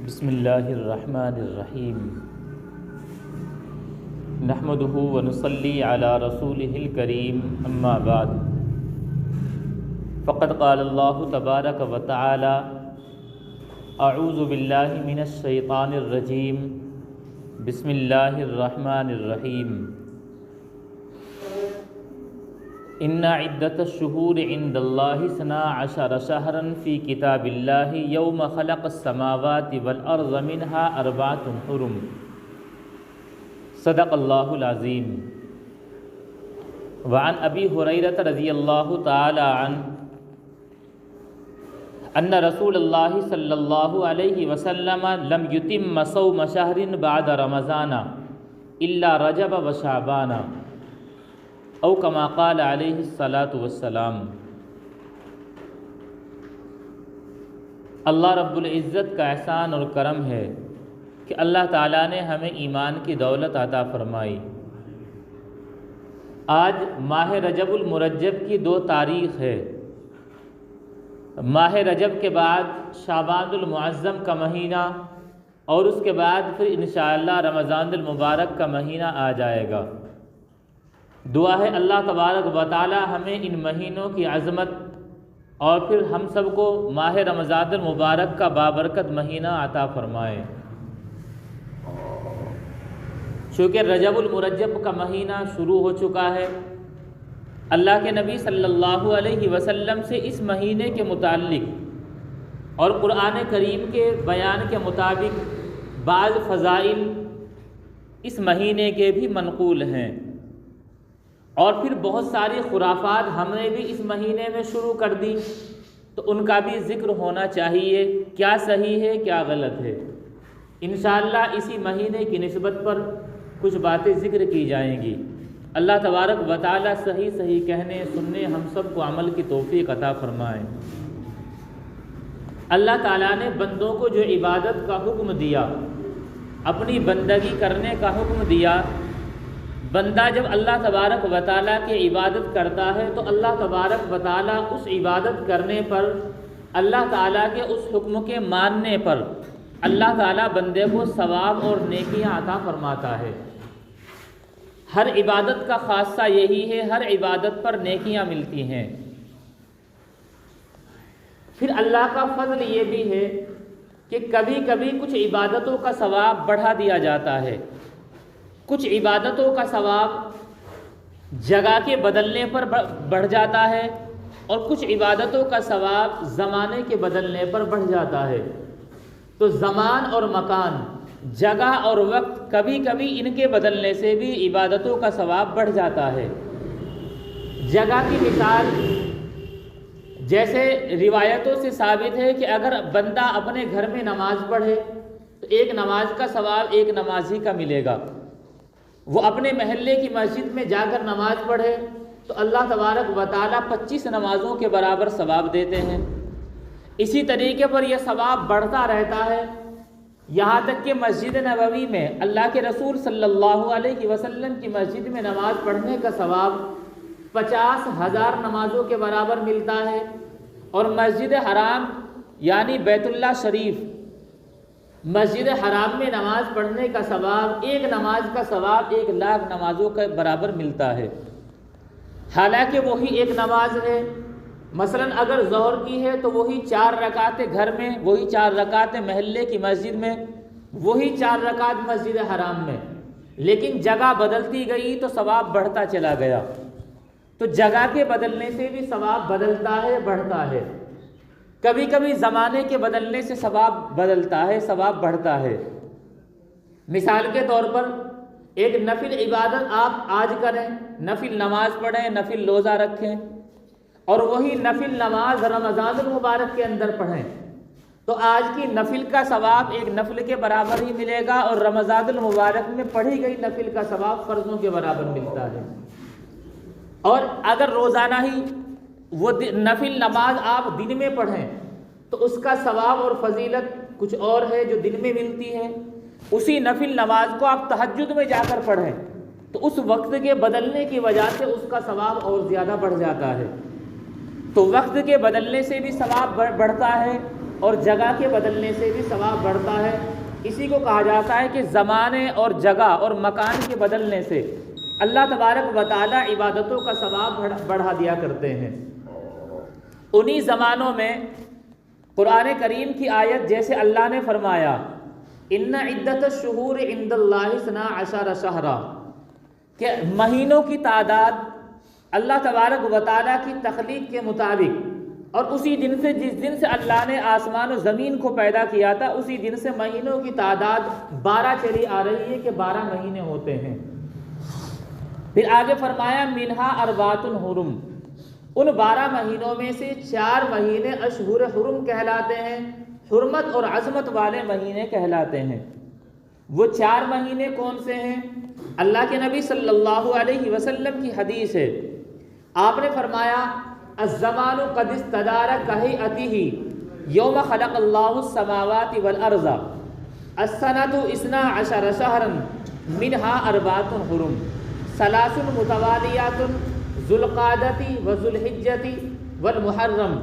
بسم اللہ الرحمن الرحیم نحمده ونصلی علی رسولہ الکریم اما بعد فقد قال اللہ تبارک و تعالی اعوذ باللہ من الشیطان الرجیم بسم اللہ الرحمن الرحیم ان عدۃ الشہور عند اللہ 12 شہرا فی کتاب اللہ یوم خلق السماوات والارض منها 4 حرم صدق اللہ العظیم۔ وعن ابی ہریرہ رضی اللہ تعالی عنہ ان رسول اللہ صلی اللہ علیہ وسلم لم یتم صوم شہر بعد رمضان الا رجب و شعبان او کما قال علیہ الصلاۃ والسلام۔ اللہ رب العزت کا احسان اور کرم ہے کہ اللہ تعالیٰ نے ہمیں ایمان کی دولت عطا فرمائی۔ آج ماہ رجب المرجب کی 2 تاریخ ہے۔ ماہ رجب کے بعد شعبان المعظم کا مہینہ اور اس کے بعد پھر انشاءاللہ رمضان المبارک کا مہینہ آ جائے گا۔ دعا ہے اللہ تبارک و تعالی ہمیں ان مہینوں کی عظمت اور پھر ہم سب کو ماہ رمضان المبارک کا بابرکت مہینہ عطا فرمائے۔ چونکہ رجب المرجب کا مہینہ شروع ہو چکا ہے، اللہ کے نبی صلی اللہ علیہ وسلم سے اس مہینے کے متعلق اور قرآن کریم کے بیان کے مطابق بعض فضائل اس مہینے کے بھی منقول ہیں، اور پھر بہت ساری خرافات ہم نے بھی اس مہینے میں شروع کر دی، تو ان کا بھی ذکر ہونا چاہیے، کیا صحیح ہے کیا غلط ہے۔ انشاءاللہ اسی مہینے کی نسبت پر کچھ باتیں ذکر کی جائیں گی۔ اللہ تبارک و تعالی صحیح کہنے سننے ہم سب کو عمل کی توفیق عطا فرمائے۔ اللہ تعالیٰ نے بندوں کو جو عبادت کا حکم دیا، اپنی بندگی کرنے کا حکم دیا، بندہ جب اللہ تبارک و تعالیٰ کی عبادت کرتا ہے تو اللہ تبارک و تعالیٰ اس عبادت کرنے پر، اللہ تعالیٰ کے اس حکم کے ماننے پر اللہ تعالیٰ بندے کو ثواب اور نیکیاں عطا فرماتا ہے۔ ہر عبادت کا خاصہ یہی ہے، ہر عبادت پر نیکیاں ملتی ہیں۔ پھر اللہ کا فضل یہ بھی ہے کہ کبھی کبھی کچھ عبادتوں کا ثواب بڑھا دیا جاتا ہے، کچھ عبادتوں کا ثواب جگہ کے بدلنے پر بڑھ جاتا ہے، اور کچھ عبادتوں کا ثواب زمانے کے بدلنے پر بڑھ جاتا ہے۔ تو زمان اور مکان، جگہ اور وقت، کبھی کبھی ان کے بدلنے سے بھی عبادتوں کا ثواب بڑھ جاتا ہے۔ جگہ کی مثال جیسے روایتوں سے ثابت ہے کہ اگر بندہ اپنے گھر میں نماز پڑھے تو ایک نماز کا ثواب ایک نمازی کا ملے گا، وہ اپنے محلے کی مسجد میں جا کر نماز پڑھے تو اللہ تبارک و تعالیٰ 25 نمازوں کے برابر ثواب دیتے ہیں۔ اسی طریقے پر یہ ثواب بڑھتا رہتا ہے، یہاں تک کہ مسجد نبوی میں اللہ کے رسول صلی اللہ علیہ وسلم کی مسجد میں نماز پڑھنے کا ثواب 50,000 نمازوں کے برابر ملتا ہے، اور مسجد حرام یعنی بیت اللہ شریف، مسجد حرام میں نماز پڑھنے کا ثواب، ایک نماز کا ثواب 1,00,000 نمازوں کے برابر ملتا ہے۔ حالانکہ وہی ایک نماز ہے، مثلا اگر ظہر کی ہے تو وہی 4 رکعتیں گھر میں، وہی 4 رکعتیں محلے کی مسجد میں، وہی 4 رکعت مسجد حرام میں، لیکن جگہ بدلتی گئی تو ثواب بڑھتا چلا گیا۔ تو جگہ کے بدلنے سے بھی ثواب بدلتا ہے، بڑھتا ہے۔ کبھی کبھی زمانے کے بدلنے سے ثواب بدلتا ہے، ثواب بڑھتا ہے۔ مثال کے طور پر ایک نفل عبادت آپ آج کریں، نفل نماز پڑھیں، نفل روزہ رکھیں، اور وہی نفل نماز رمضان المبارک کے اندر پڑھیں، تو آج کی نفل کا ثواب ایک نفل کے برابر ہی ملے گا، اور رمضان المبارک میں پڑھی گئی نفل کا ثواب فرضوں کے برابر ملتا ہے۔ اور اگر روزانہ ہی وہ نفل نماز آپ دن میں پڑھیں تو اس کا ثواب اور فضیلت کچھ اور ہے جو دن میں ملتی ہے۔ اسی نفل نماز کو آپ تہجد میں جا کر پڑھیں تو اس وقت کے بدلنے کی وجہ سے اس کا ثواب اور زیادہ بڑھ جاتا ہے۔ تو وقت کے بدلنے سے بھی ثواب بڑھتا ہے، اور جگہ کے بدلنے سے بھی ثواب بڑھتا ہے۔ اسی کو کہا جاتا ہے کہ زمانے اور جگہ اور مکان کے بدلنے سے اللہ تبارک و تعالیٰ عبادتوں کا ثواب بڑھا دیا کرتے ہیں۔ انہی زمانوں میں قرآن کریم کی آیت جیسے اللہ نے فرمایا ان عدت الشہور عند اللہ 12 شہرا، کہ مہینوں کی تعداد اللہ تبارک و تعالیٰ کی تخلیق کے مطابق اور اسی دن سے جس دن سے اللہ نے آسمان و زمین کو پیدا کیا تھا اسی دن سے مہینوں کی تعداد 12 چلی آ رہی ہے کہ 12 مہینے ہوتے ہیں۔ پھر آگے فرمایا منہا اربعۃ حرم، ان 12 مہینوں میں سے 4 مہینے اشہر حرم کہلاتے ہیں، حرمت اور عظمت والے مہینے کہلاتے ہیں۔ وہ 4 مہینے کون سے ہیں؟ اللہ کے نبی صلی اللہ علیہ وسلم کی حدیث ہے، آپ نے فرمایا الزمان قد استدار کہیئتہ یوم خلق اللہ السماوات والارض السنۃ 12 شہرا منہا اربعۃ حرم ثلاث متوالیات ذو القعدۃ وذو الحجۃ والمحرم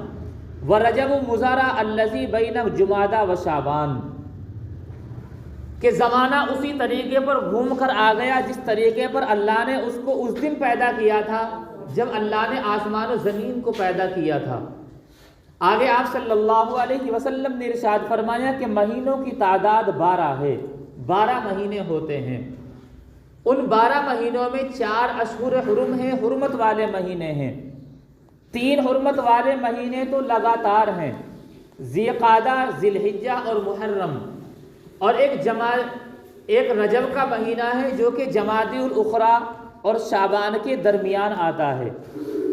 ورجب مضر الذی بین جمادی و شعبان، کہ زمانہ اسی طریقے پر گھوم کر آ گیا جس طریقے پر اللہ نے اس کو اس دن پیدا کیا تھا جب اللہ نے آسمان و زمین کو پیدا کیا تھا۔ آگے آپ صلی اللہ علیہ وسلم نے ارشاد فرمایا کہ مہینوں کی تعداد 12 ہے، 12 مہینے ہوتے ہیں۔ ان 12 مہینوں میں 4 اشہر حرم ہیں، حرمت والے مہینے ہیں۔ 3 حرمت والے مہینے تو لگاتار ہیں، ذی قعدہ، ذی الحجہ اور محرم، اور ایک رجب کا مہینہ ہے جو کہ جمادی الاخری اور شعبان کے درمیان آتا ہے۔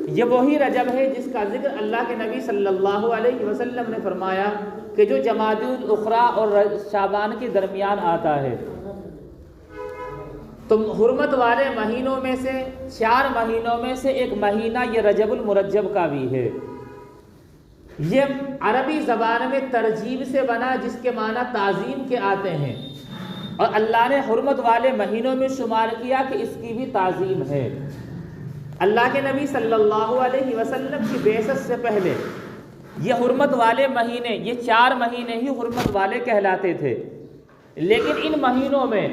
یہ وہی رجب ہے جس کا ذکر اللہ کے نبی صلی اللہ علیہ وسلم نے فرمایا کہ جو جمادی الاخری اور شعبان کے درمیان آتا ہے۔ تو حرمت والے مہینوں میں سے 4 مہینوں میں سے ایک مہینہ یہ رجب المرجب کا بھی ہے۔ یہ عربی زبان میں ترجیب سے بنا جس کے معنی تعظیم کے آتے ہیں، اور اللہ نے حرمت والے مہینوں میں شمار کیا کہ اس کی بھی تعظیم ہے۔ اللہ کے نبی صلی اللہ علیہ وسلم کی بعثت سے پہلے یہ حرمت والے مہینے، یہ 4 مہینے ہی حرمت والے کہلاتے تھے، لیکن ان مہینوں میں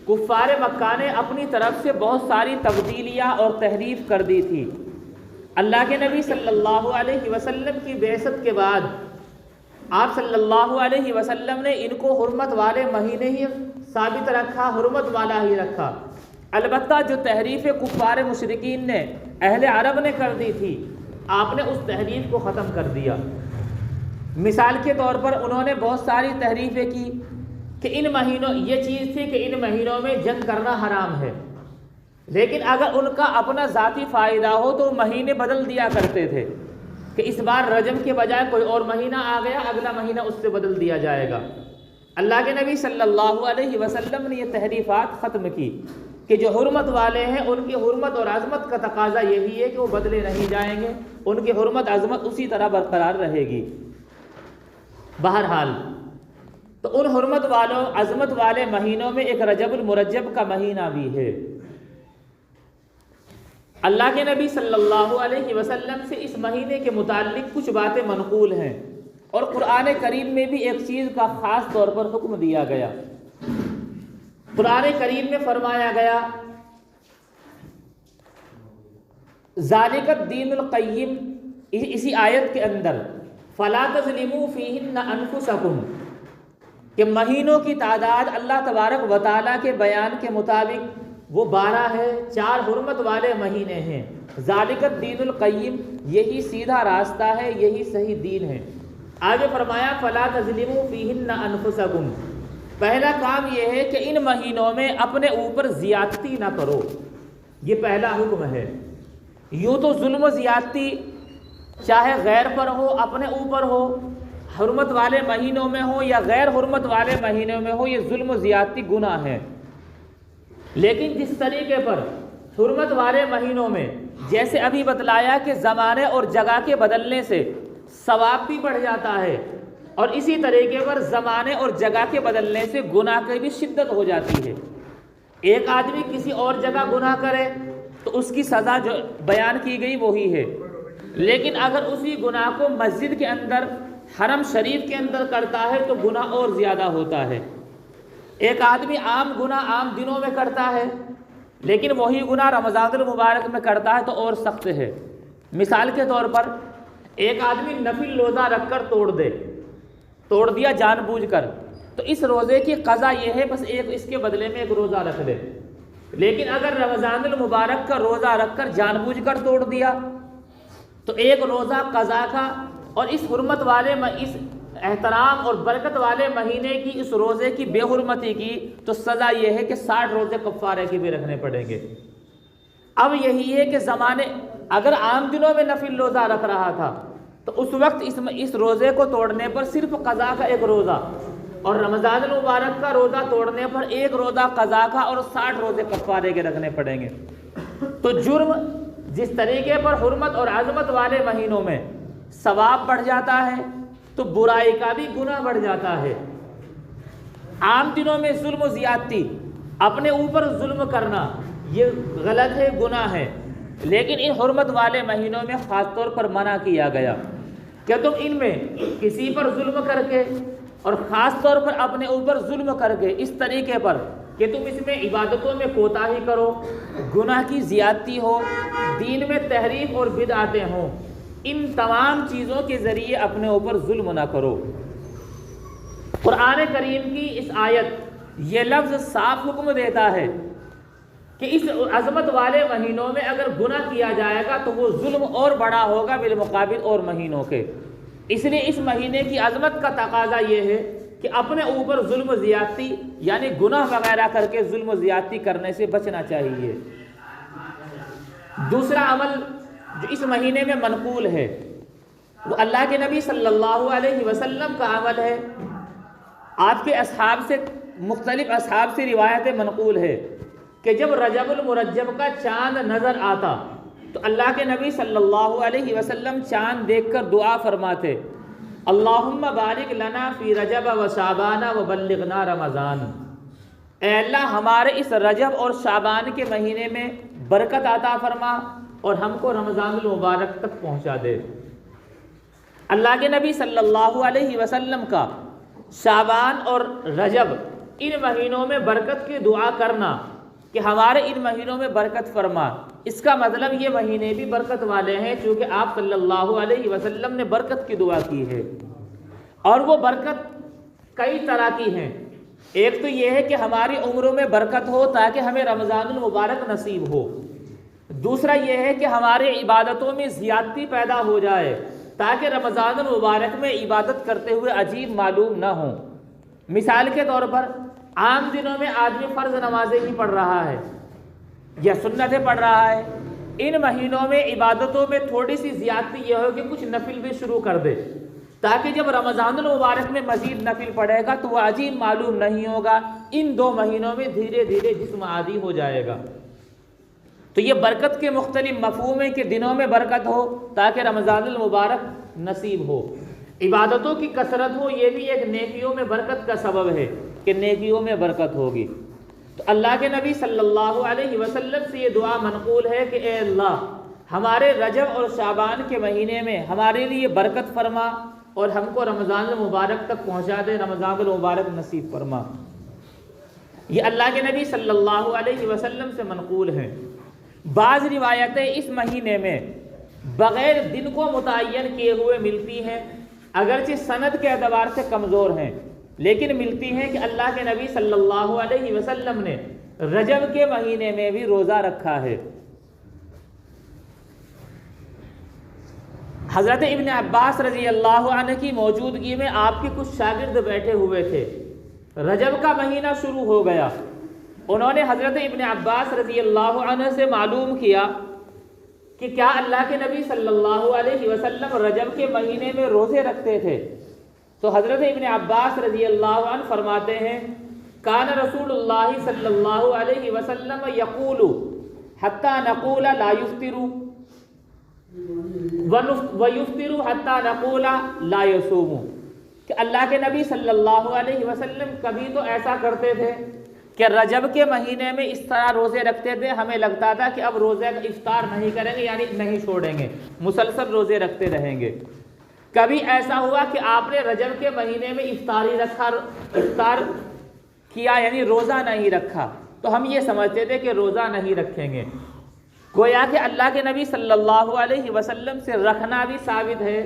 کفار مکہ نے اپنی طرف سے بہت ساری تبدیلیاں اور تحریف کر دی تھی۔ اللہ کے نبی صلی اللہ علیہ وسلم کی بعثت کے بعد آپ صلی اللہ علیہ وسلم نے ان کو حرمت والے مہینے ہی ثابت رکھا، حرمت والا ہی رکھا۔ البتہ جو تحریف کفار مشرکین نے اہل عرب نے کر دی تھی، آپ نے اس تحریف کو ختم کر دیا۔ مثال کے طور پر انہوں نے بہت ساری تحریفیں کی کہ ان مہینوں، یہ چیز تھی کہ ان مہینوں میں جنگ کرنا حرام ہے، لیکن اگر ان کا اپنا ذاتی فائدہ ہو تو مہینے بدل دیا کرتے تھے کہ اس بار رجب کے بجائے کوئی اور مہینہ آ گیا، اگلا مہینہ اس سے بدل دیا جائے گا۔ اللہ کے نبی صلی اللہ علیہ وسلم نے یہ تحریفات ختم کی کہ جو حرمت والے ہیں ان کی حرمت اور عظمت کا تقاضا یہی ہے کہ وہ بدلے نہیں جائیں گے، ان کی حرمت عظمت اسی طرح برقرار رہے گی۔ بہرحال تو ان حرمت والوں عظمت والے مہینوں میں ایک رجب المرجب کا مہینہ بھی ہے۔ اللہ کے نبی صلی اللہ علیہ وسلم سے اس مہینے کے متعلق کچھ باتیں منقول ہیں، اور قرآن کریم میں بھی ایک چیز کا خاص طور پر حکم دیا گیا۔ قرآن کریم میں فرمایا گیا ذالک الدین القیم، اسی آیت کے اندر فلا تظلموا فیہن انفسکم، کہ مہینوں کی تعداد اللہ تبارک و تعالیٰ کے بیان کے مطابق وہ 12 ہے، 4 حرمت والے مہینے ہیں۔ ذالک الدین القیم، یہی سیدھا راستہ ہے، یہی صحیح دین ہے۔ آگے فرمایا فلا تظلموا فیہن انفسکم، پہلا کام یہ ہے کہ ان مہینوں میں اپنے اوپر زیادتی نہ کرو، یہ پہلا حکم ہے۔ یوں تو ظلم و زیادتی چاہے غیر پر ہو، اپنے اوپر ہو، حرمت والے مہینوں میں ہو یا غیر حرمت والے مہینوں میں ہو، یہ ظلم و زیادتی گناہ ہے۔ لیکن جس طریقے پر حرمت والے مہینوں میں جیسے ابھی بتلایا کہ زمانے اور جگہ کے بدلنے سے ثواب بھی بڑھ جاتا ہے، اور اسی طریقے پر زمانے اور جگہ کے بدلنے سے گناہ کی بھی شدت ہو جاتی ہے۔ ایک آدمی کسی اور جگہ گناہ کرے تو اس کی سزا جو بیان کی گئی وہی ہے، لیکن اگر اسی گناہ کو مسجد کے اندر حرم شریف کے اندر کرتا ہے تو گناہ اور زیادہ ہوتا ہے۔ ایک آدمی عام گناہ عام دنوں میں کرتا ہے، لیکن وہی گناہ رمضان المبارک میں کرتا ہے تو اور سخت ہے۔ مثال کے طور پر ایک آدمی نفل روزہ رکھ کر توڑ دیا جان بوجھ کر، تو اس روزے کی قضا یہ ہے بس اس کے بدلے میں ایک روزہ رکھ لے۔ لیکن اگر رمضان المبارک کا روزہ رکھ کر جان بوجھ کر توڑ دیا تو ایک روزہ قضا کا، اور اس حرمت والے اس احترام اور برکت والے مہینے کی اس روزے کی بے حرمتی کی تو سزا یہ ہے کہ 60 روزے کفارے کے بھی رکھنے پڑیں گے۔ اب یہی ہے کہ اگر عام دنوں میں نفل روزہ رکھ رہا تھا تو اس وقت اس روزے کو توڑنے پر صرف قضا کا ایک روزہ، اور رمضان المبارک کا روزہ توڑنے پر ایک روزہ قضا کا اور 60 روزے کفارے کے رکھنے پڑیں گے۔ تو جرم جس طریقے پر حرمت اور عظمت والے مہینوں میں ثواب بڑھ جاتا ہے تو برائی کا بھی گناہ بڑھ جاتا ہے۔ عام دنوں میں ظلم و زیادتی، اپنے اوپر ظلم کرنا، یہ غلط ہے، گناہ ہے، لیکن ان حرمت والے مہینوں میں خاص طور پر منع کیا گیا کہ تم ان میں کسی پر ظلم کر کے اور خاص طور پر اپنے اوپر ظلم کر کے اس طریقے پر کہ تم اس میں عبادتوں میں کوتاہی کرو، گناہ کی زیادتی ہو، دین میں تحریف اور بدعتیں ہوں، ان تمام چیزوں کے ذریعے اپنے اوپر ظلم نہ کرو۔ قرآن کریم کی اس آیت یہ لفظ صاف حکم دیتا ہے کہ اس عظمت والے مہینوں میں اگر گناہ کیا جائے گا تو وہ ظلم اور بڑا ہوگا بالمقابل اور مہینوں کے۔ اس لیے اس مہینے کی عظمت کا تقاضا یہ ہے کہ اپنے اوپر ظلم و زیادتی یعنی گناہ وغیرہ کر کے ظلم و زیادتی کرنے سے بچنا چاہیے۔ دوسرا عمل جو اس مہینے میں منقول ہے وہ اللہ کے نبی صلی اللہ علیہ وسلم کا عمل ہے۔ آپ کے اصحاب سے مختلف اصحاب سے روایتیں منقول ہے کہ جب رجب المرجب کا چاند نظر آتا تو اللہ کے نبی صلی اللہ علیہ وسلم چاند دیکھ کر دعا فرماتے، اللہم بارک لنا فی رجب و شعبان و بلغنا رمضان، اے اللہ ہمارے اس رجب اور شعبان کے مہینے میں برکت عطا فرما اور ہم کو رمضان المبارک تک پہنچا دے۔ اللہ کے نبی صلی اللہ علیہ وسلم کا شعبان اور رجب ان مہینوں میں برکت کی دعا کرنا کہ ہمارے ان مہینوں میں برکت فرما، اس کا مطلب یہ مہینے بھی برکت والے ہیں چونکہ آپ صلی اللہ علیہ وسلم نے برکت کی دعا کی ہے۔ اور وہ برکت کئی طرح کی ہیں۔ ایک تو یہ ہے کہ ہماری عمروں میں برکت ہو تاکہ ہمیں رمضان المبارک نصیب ہو۔ دوسرا یہ ہے کہ ہمارے عبادتوں میں زیادتی پیدا ہو جائے تاکہ رمضان المبارک میں عبادت کرتے ہوئے عجیب معلوم نہ ہوں۔ مثال کے طور پر عام دنوں میں آدمی فرض نمازیں ہی پڑھ رہا ہے یا سنتیں پڑھ رہا ہے، ان مہینوں میں عبادتوں میں تھوڑی سی زیادتی یہ ہو کہ کچھ نفل بھی شروع کر دے تاکہ جب رمضان المبارک میں مزید نفل پڑھے گا تو وہ عجیب معلوم نہیں ہوگا۔ ان 2 مہینوں میں دھیرے دھیرے جسم عادی ہو جائے گا۔ تو یہ برکت کے مختلف مفہوم ہیں کہ دنوں میں برکت ہو تاکہ رمضان المبارک نصیب ہو، عبادتوں کی کثرت ہو، یہ بھی ایک نیکیوں میں برکت کا سبب ہے کہ نیکیوں میں برکت ہوگی۔ تو اللہ کے نبی صلی اللہ علیہ وسلم سے یہ دعا منقول ہے کہ اے اللہ ہمارے رجب اور شعبان کے مہینے میں ہمارے لیے برکت فرما اور ہم کو رمضان المبارک تک پہنچا دے، رمضان المبارک نصیب فرما۔ یہ اللہ کے نبی صلی اللہ علیہ وسلم سے منقول ہیں۔ بعض روایتیں اس مہینے میں بغیر دن کو متعین کیے ہوئے ملتی ہیں، اگرچہ سند کے اعتبار سے کمزور ہیں، لیکن ملتی ہیں کہ اللہ کے نبی صلی اللہ علیہ وسلم نے رجب کے مہینے میں بھی روزہ رکھا ہے۔ حضرت ابن عباس رضی اللہ عنہ کی موجودگی میں آپ کے کچھ شاگرد بیٹھے ہوئے تھے۔ رجب کا مہینہ شروع ہو گیا، انہوں نے حضرت ابن عباس رضی اللہ عنہ سے معلوم کیا کہ کیا اللہ کے نبی صلی اللہ علیہ وسلم رجب کے مہینے میں روزے رکھتے تھے؟ تو حضرت ابن عباس رضی اللہ عنہ فرماتے ہیں کان رسول اللہ صلی اللہ علیہ وسلم یقول حتی نقول لا یفطر ویفطر حتی نقول لا یصوم، کہ اللہ کے نبی صلی اللہ علیہ وسلم کبھی تو ایسا کرتے تھے کہ رجب کے مہینے میں اس طرح روزے رکھتے تھے، ہمیں لگتا تھا کہ اب روزے کا افطار نہیں کریں گے یعنی نہیں چھوڑیں گے، مسلسل روزے رکھتے رہیں گے۔ کبھی ایسا ہوا کہ آپ نے رجب کے مہینے میں افطار کیا یعنی روزہ نہیں رکھا، تو ہم یہ سمجھتے تھے کہ روزہ نہیں رکھیں گے۔ گویا کہ اللہ کے نبی صلی اللہ علیہ وسلم سے رکھنا بھی ثابت ہے،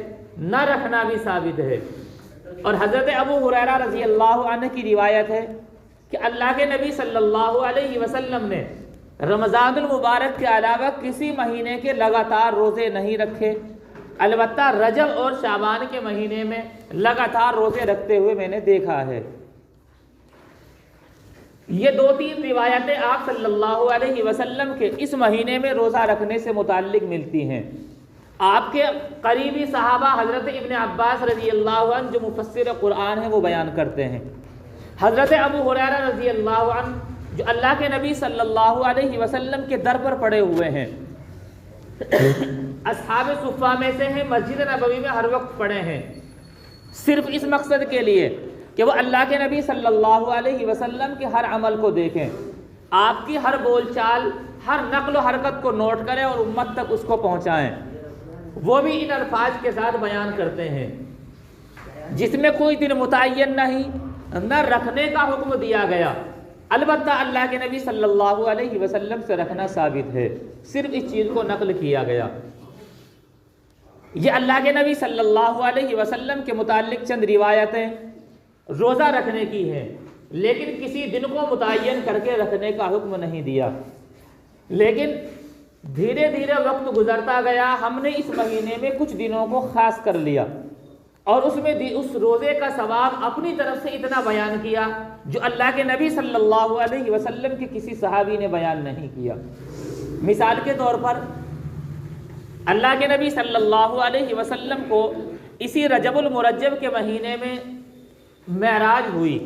نہ رکھنا بھی ثابت ہے۔ اور حضرت ابو ہریرہ رضی اللہ عنہ کی روایت ہے کہ اللہ کے نبی صلی اللہ علیہ وسلم نے رمضان المبارک کے علاوہ کسی مہینے کے لگاتار روزے نہیں رکھے، البتہ رجب اور شعبان کے مہینے میں لگاتار روزے رکھتے ہوئے میں نے دیکھا ہے۔ یہ 2-3 روایتیں آپ صلی اللہ علیہ وسلم کے اس مہینے میں روزہ رکھنے سے متعلق ملتی ہیں۔ آپ کے قریبی صحابہ حضرت ابن عباس رضی اللہ عنہ جو مفسر قرآن ہیں وہ بیان کرتے ہیں، حضرت ابو ہریرہ رضی اللہ عنہ جو اللہ کے نبی صلی اللہ علیہ وسلم کے در پر پڑے ہوئے ہیں، اصحاب صفہ میں سے ہیں، مسجد نبوی میں ہر وقت پڑے ہیں، صرف اس مقصد کے لیے کہ وہ اللہ کے نبی صلی اللہ علیہ وسلم کے ہر عمل کو دیکھیں، آپ کی ہر بول چال، ہر نقل و حرکت کو نوٹ کریں اور امت تک اس کو پہنچائیں۔ وہ بھی ان الفاظ کے ساتھ بیان کرتے ہیں جس میں کوئی دن متعین نہیں، نہ رکھنے کا حکم دیا گیا، البتہ اللہ کے نبی صلی اللہ علیہ وسلم سے رکھنا ثابت ہے، صرف اس چیز کو نقل کیا گیا۔ یہ اللہ کے نبی صلی اللہ علیہ وسلم کے متعلق چند روایتیں روزہ رکھنے کی ہیں، لیکن کسی دن کو متعین کر کے رکھنے کا حکم نہیں دیا۔ لیکن دھیرے دھیرے وقت گزرتا گیا، ہم نے اس مہینے میں کچھ دنوں کو خاص کر لیا اور اس میں اس روزے کا ثواب اپنی طرف سے اتنا بیان کیا جو اللہ کے نبی صلی اللہ علیہ وسلم کے کسی صحابی نے بیان نہیں کیا۔ مثال کے طور پر اللہ کے نبی صلی اللہ علیہ وسلم کو اسی رجب المرجب کے مہینے میں معراج ہوئی،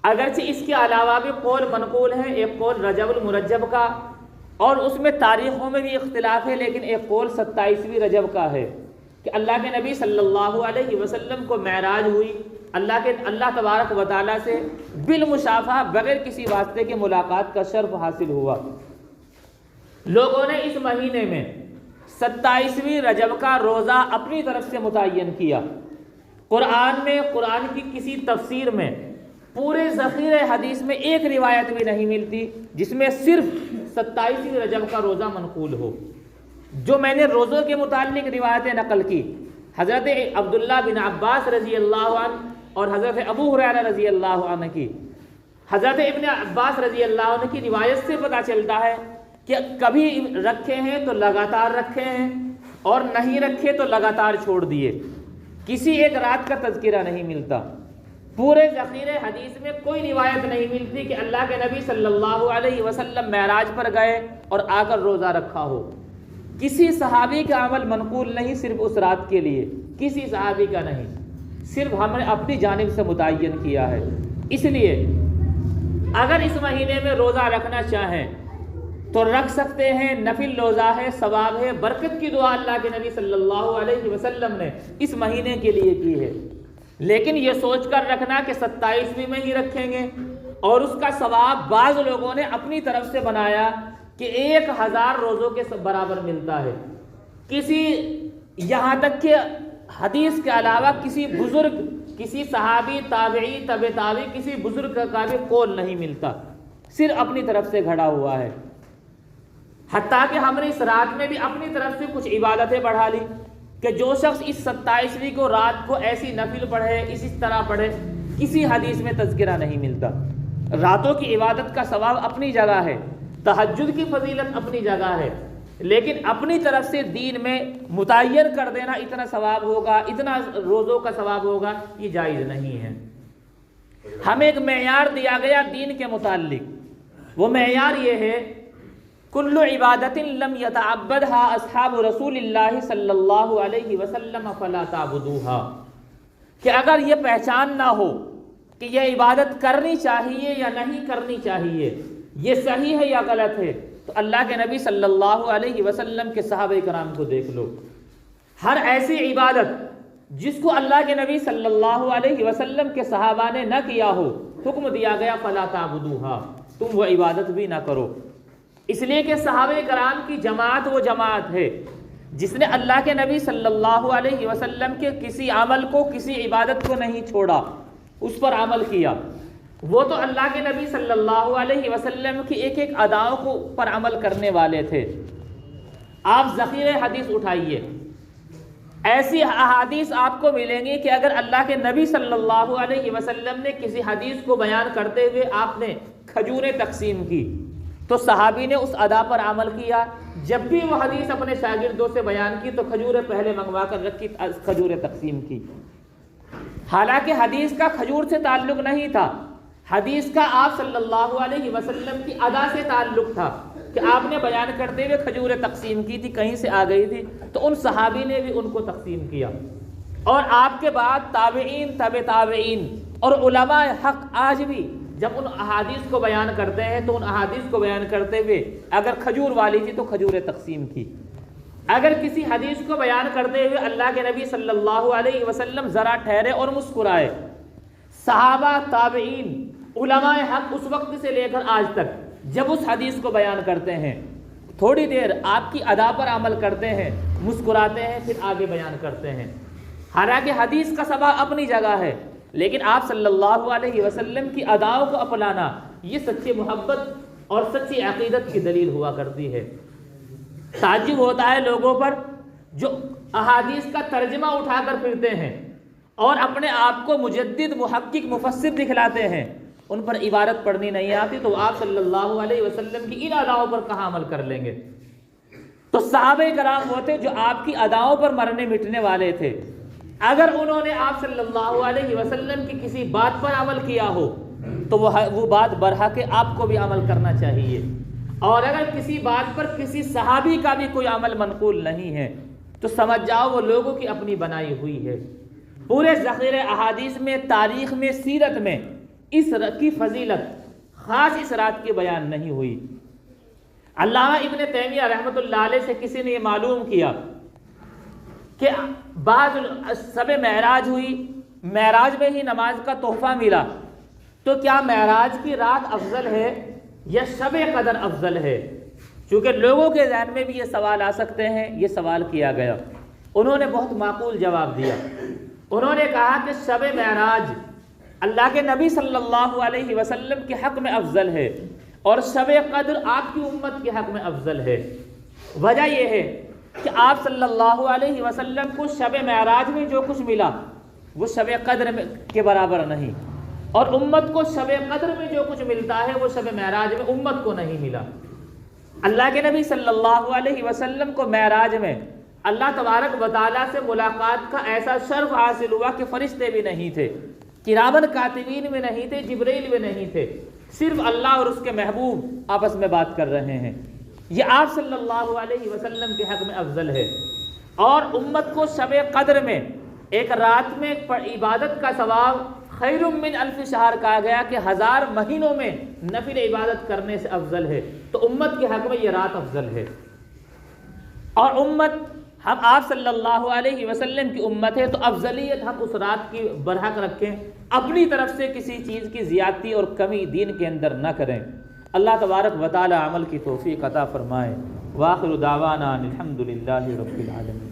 اگرچہ اس کے علاوہ بھی قول منقول ہے، ایک قول رجب المرجب کا اور اس میں تاریخوں میں بھی اختلاف ہے، لیکن ایک قول 27ویں رجب کا ہے کہ اللہ کے نبی صلی اللہ علیہ وسلم کو معراج ہوئی، اللہ تبارک و تعالیٰ سے بالمشافہہ بغیر کسی واسطے کے ملاقات کا شرف حاصل ہوا۔ لوگوں نے اس مہینے میں 27ویں رجب کا روزہ اپنی طرف سے متعین کیا۔ قرآن میں، قرآن کی کسی تفسیر میں پورے ذخیرہ حدیث میں ایک روایت بھی نہیں ملتی جس میں صرف 27ویں رجب کا روزہ منقول ہو۔ جو میں نے روزوں کے متعلق روایتیں نقل کی، حضرت عبداللہ بن عباس رضی اللہ عنہ اور حضرت ابو ہریرہ رضی اللہ عنہ کی، حضرت ابن عباس رضی اللہ عنہ کی روایت سے پتہ چلتا ہے کہ کبھی رکھے ہیں تو لگاتار رکھے ہیں اور نہیں رکھے تو لگاتار چھوڑ دیے، کسی ایک رات کا تذکرہ نہیں ملتا۔ پورے ذخیرے حدیث میں کوئی روایت نہیں ملتی کہ اللہ کے نبی صلی اللہ علیہ وسلم معراج پر گئے اور آ کر روزہ رکھا ہو۔ کسی صحابی کا عمل منقول نہیں صرف اس رات کے لیے، کسی صحابی کا نہیں، صرف ہم نے اپنی جانب سے متعین کیا ہے۔ اس لیے اگر اس مہینے میں روزہ رکھنا چاہیں تو رکھ سکتے ہیں، نفل روزہ ہے، ثواب ہے، برکت کی دعا اللہ کے نبی صلی اللہ علیہ وسلم نے اس مہینے کے لیے کی ہے۔ لیکن یہ سوچ کر رکھنا کہ 27ویں میں ہی رکھیں گے، اور اس کا ثواب بعض لوگوں نے اپنی طرف سے بنایا کہ 1000 روزوں کے برابر ملتا ہے۔ کسی یہاں تک کہ حدیث کے علاوہ کسی بزرگ، کسی صحابی، تابعی، تبع تابعی، کسی بزرگ کا بھی قول نہیں ملتا، صرف اپنی طرف سے گھڑا ہوا ہے۔ حتیٰ کہ ہم نے اس رات میں بھی اپنی طرف سے کچھ عبادتیں بڑھا لی کہ جو شخص اس 27ویں کو رات کو ایسی نفل پڑھے، اسی طرح پڑھے، کسی حدیث میں تذکرہ نہیں ملتا۔ راتوں کی عبادت کا ثواب اپنی جگہ ہے، تہجد کی فضیلت اپنی جگہ ہے، لیکن اپنی طرف سے دین میں متعین کر دینا اتنا ثواب ہوگا، اتنا روزوں کا ثواب ہوگا، یہ جائز نہیں ہے۔ ہمیں ایک معیار دیا گیا دین کے متعلق، وہ معیار یہ ہے کل عبادت لم یتعبدها اصحاب رسول اللہ صلی اللہ علیہ وسلم فلا تعبدوها، کہ اگر یہ پہچان نہ ہو کہ یہ عبادت کرنی چاہیے یا نہیں کرنی چاہیے، یہ صحیح ہے یا غلط ہے، تو اللہ کے نبی صلی اللہ علیہ وسلم کے صحابہ کرام کو دیکھ لو۔ ہر ایسی عبادت جس کو اللہ کے نبی صلی اللہ علیہ وسلم کے صحابہ نے نہ کیا ہو، حکم دیا گیا فلا تعبدوها، تم وہ عبادت بھی نہ کرو۔ اس لیے کہ صحابہ کرام کی جماعت وہ جماعت ہے جس نے اللہ کے نبی صلی اللہ علیہ وسلم کے کسی عمل کو، کسی عبادت کو نہیں چھوڑا، اس پر عمل کیا، وہ تو اللہ کے نبی صلی اللہ علیہ وسلم کی ایک ایک اداؤں کو پر عمل کرنے والے تھے۔ آپ ذخیرہ حدیث اٹھائیے، ایسی احادیث آپ کو ملیں گی کہ اگر اللہ کے نبی صلی اللہ علیہ وسلم نے کسی حدیث کو بیان کرتے ہوئے آپ نے کھجوریں تقسیم کی تو صحابی نے اس ادا پر عمل کیا۔ جب بھی وہ حدیث اپنے شاگردوں سے بیان کی تو کھجوریں پہلے منگوا کر رکھی، کھجوریں تقسیم کی۔ حالانکہ حدیث کا کھجور سے تعلق نہیں تھا، حدیث کا آپ صلی اللہ علیہ وسلم کی ادا سے تعلق تھا کہ آپ نے بیان کرتے ہوئے کھجوریں تقسیم کی تھی، کہیں سے آ گئی تھی تو ان صحابی نے بھی ان کو تقسیم کیا۔ اور آپ کے بعد تابعین، تبع تابعین اور علماء حق آج بھی جب ان احادیث کو بیان کرتے ہیں تو ان احادیث کو بیان کرتے ہوئے اگر کھجور والی تھی تو کھجوریں تقسیم کی۔ اگر کسی حدیث کو بیان کرتے ہوئے اللہ کے نبی صلی اللہ علیہ وسلم ذرا ٹھہرے اور مسکرائے، صحابہ، تابعین، علماء حق اس وقت سے لے کر آج تک جب اس حدیث کو بیان کرتے ہیں تھوڑی دیر آپ کی ادا پر عمل کرتے ہیں، مسکراتے ہیں، پھر آگے بیان کرتے ہیں۔ حالانکہ حدیث کا سبب اپنی جگہ ہے، لیکن آپ صلی اللہ علیہ وسلم کی اداؤں کو اپنانا یہ سچی محبت اور سچی عقیدت کی دلیل ہوا کرتی ہے۔ تعجب ہوتا ہے لوگوں پر جو احادیث کا ترجمہ اٹھا کر پھرتے ہیں اور اپنے آپ کو مجدد، محقق، مفسر دکھلاتے ہیں، ان پر عبارت پڑھنی نہیں آتی تو آپ صلی اللہ علیہ وسلم کی ان اداؤں پر کہاں عمل کر لیں گے؟ تو صحابہ کرام وہ تھے جو آپ کی اداؤں پر مرنے مٹنے والے تھے۔ اگر انہوں نے آپ صلی اللہ علیہ وسلم کی کسی بات پر عمل کیا ہو تو وہ بات برحق ہے، آپ کو بھی عمل کرنا چاہیے۔ اور اگر کسی بات پر کسی صحابی کا بھی کوئی عمل منقول نہیں ہے تو سمجھ جاؤ وہ لوگوں کی اپنی بنائی ہوئی ہے۔ پورے ذخیرہ احادیث میں، تاریخ میں، سیرت میں اس کی فضیلت خاص اس رات کی بیان نہیں ہوئی۔ علامہ ابن تیمیہ رحمۃ اللہ علیہ سے کسی نے یہ معلوم کیا کہ بعض شب معراج ہوئی، معراج میں ہی نماز کا تحفہ ملا، تو کیا معراج کی رات افضل ہے یا شب قدر افضل ہے؟ چونکہ لوگوں کے ذہن میں بھی یہ سوال آ سکتے ہیں، یہ سوال کیا گیا۔ انہوں نے بہت معقول جواب دیا۔ انہوں نے کہا کہ شب معراج اللہ کے نبی صلی اللہ علیہ وسلم کے حق میں افضل ہے اور شب قدر آپ کی امت کے حق میں افضل ہے۔ وجہ یہ ہے کہ آپ صلی اللہ علیہ وسلم کو شب معراج میں جو کچھ ملا وہ شب قدر کے برابر نہیں، اور امت کو شب قدر میں جو کچھ ملتا ہے وہ شب معراج میں امت کو نہیں ملا۔ اللہ کے نبی صلی اللہ علیہ وسلم کو معراج میں اللہ تبارک و تعالیٰ سے ملاقات کا ایسا شرف حاصل ہوا کہ فرشتے بھی نہیں تھے، کرامن کاتبین میں نہیں تھے، جبرائیل میں نہیں تھے، صرف اللہ اور اس کے محبوب آپس میں بات کر رہے ہیں۔ یہ آپ صلی اللہ علیہ وسلم کے حق میں افضل ہے۔ اور امت کو شب قدر میں ایک رات میں عبادت کا ثواب خیر من الف شہر کہا گیا کہ 1000 مہینوں میں نفل عبادت کرنے سے افضل ہے، تو امت کے حق میں یہ رات افضل ہے۔ اور امت، ہم آپ صلی اللہ علیہ وسلم کی امت ہے تو افضلیت ہم اس رات کی برحق رکھیں، اپنی طرف سے کسی چیز کی زیادتی اور کمی دین کے اندر نہ کریں۔ اللہ تبارک و تعالی عمل کی توفیق عطا فرمائے۔ وآخر دعوانا الحمد للہ رب العالمین۔